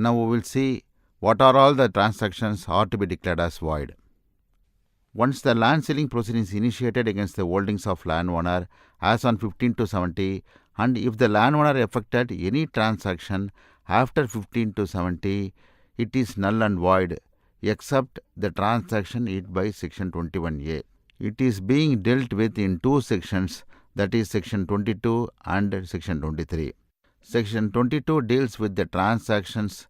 Now we will see what are all the transactions are to be declared as void. Once the land ceiling proceeding is initiated against the holdings of landowner as on 15 to 70, and if the landowner effected any transaction after 15 to 70, it is null and void except the transaction it by section 21A. It is being dealt with in two sections, that is section 22 and section 23. Section 22 deals with the transactions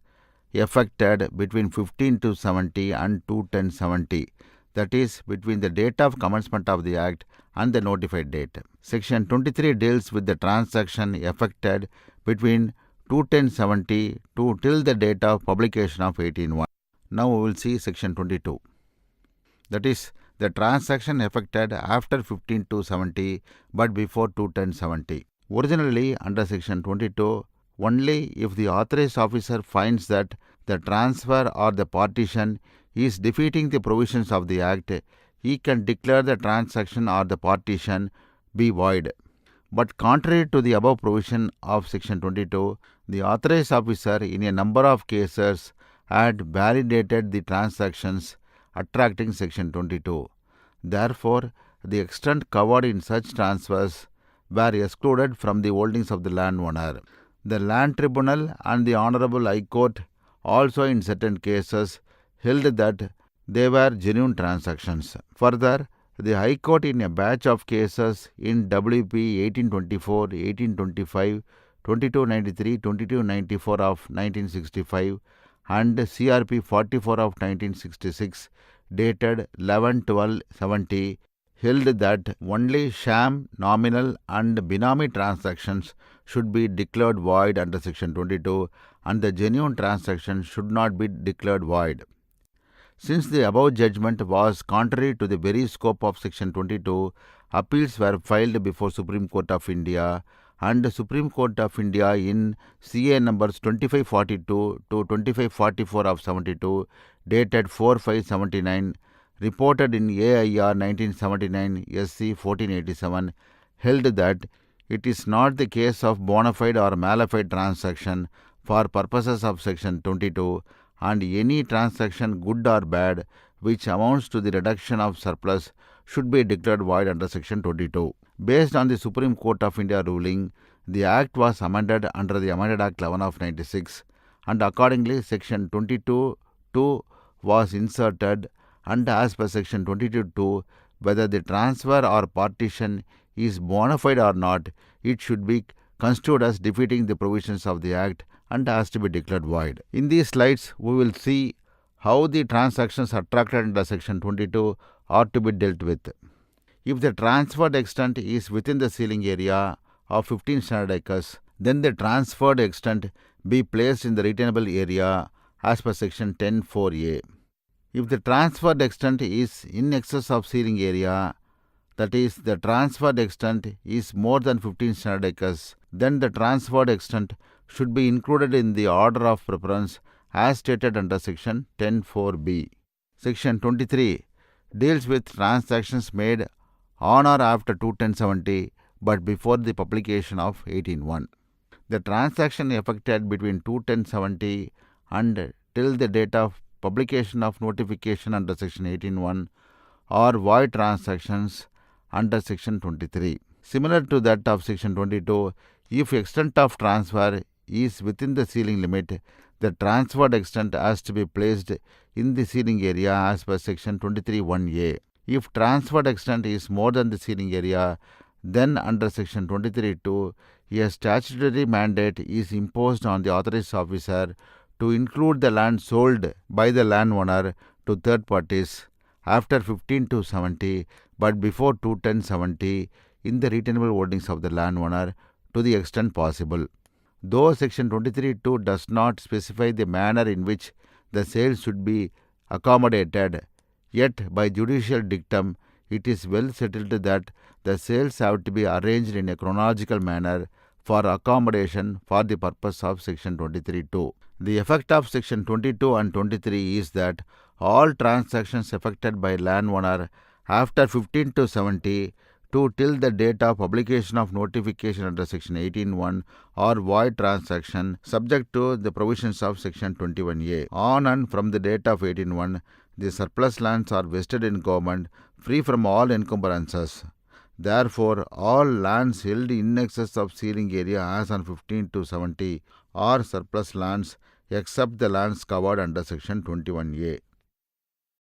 effected between 15 to 70 and 21070, that is between the date of commencement of the Act and the notified date. Section 23 deals with the transaction effected between 21070 to till the date of publication of 18.1. Now we will see section 22. That is the transaction effected after 15 to 70 but before 21070. Originally under section 22, only if the authorized officer finds that the transfer or the partition is defeating the provisions of the Act, he can declare the transaction or the partition be void. But contrary to the above provision of section 22, the authorized officer in a number of cases had validated the transactions attracting section 22. Therefore, the extent covered in such transfers were excluded from the holdings of the landowner. The Land Tribunal and the Honorable High Court also in certain cases held that they were genuine transactions. Further, the High Court in a batch of cases in WP 1824, 1825, 2293, 2294 of 1965 and CRP 44 of 1966 dated 11/12/70 held that only sham, nominal and benami transactions should be declared void under section 22 and the genuine transaction should not be declared void. Since the above judgment was contrary to the very scope of section 22, appeals were filed before Supreme Court of India, and the Supreme Court of India in CA numbers 2542 to 2544 of 72 dated 4/5/79 reported in AIR 1979 SC 1487 held that it is not the case of bona fide or mala fide transaction for purposes of section 22, and any transaction good or bad which amounts to the reduction of surplus should be declared void under section 22. Based on the Supreme Court of India ruling, the Act was amended under the Amended Act 11 of 96, and accordingly section 22(2) was inserted, and as per section 22(2), whether the transfer or partition is bona fide or not, it should be construed as defeating the provisions of the Act and has to be declared void. In these slides, we will see how the transactions attracted under section 22 are to be dealt with. If the transferred extent is within the ceiling area of 15 standard acres, then the transferred extent be placed in the retainable area as per section 10(4)(a). If the transferred extent is in excess of ceiling area, that is, the transferred extent is more than 15 standard acres, then the transferred extent should be included in the order of preference as stated under section 10(4)(b). Section 23 deals with transactions made on or after 21070 but before the publication of 18.1. The transaction effected between 21070 and till the date of publication of notification under section 18.1 are void transactions under section 23. Similar to that of section 22, if extent of transfer is within the ceiling limit, the transferred extent has to be placed in the ceiling area as per section 23(1)(a). If transferred extent is more than the ceiling area, then under section 23(2), a statutory mandate is imposed on the authorized officer to include the land sold by the landowner to third parties after 15 to 70 but before 21070 in the retainable holdings of the landowner to the extent possible. Though section 23(2) does not specify the manner in which the sale should be accommodated, yet by judicial dictum it is well settled that the sales have to be arranged in a chronological manner for accommodation for the purpose of section 23(2). The effect of section 22 and 23 is that all transactions effected by landowner after 15 to 70 to till the date of publication of notification under Section 18(1) or void transaction subject to the provisions of Section 21A. On and from the date of 18(1), the surplus lands are vested in government, free from all encumbrances. Therefore, all lands held in excess of ceiling area as on 15 to 70 are surplus lands except the lands covered under Section 21A.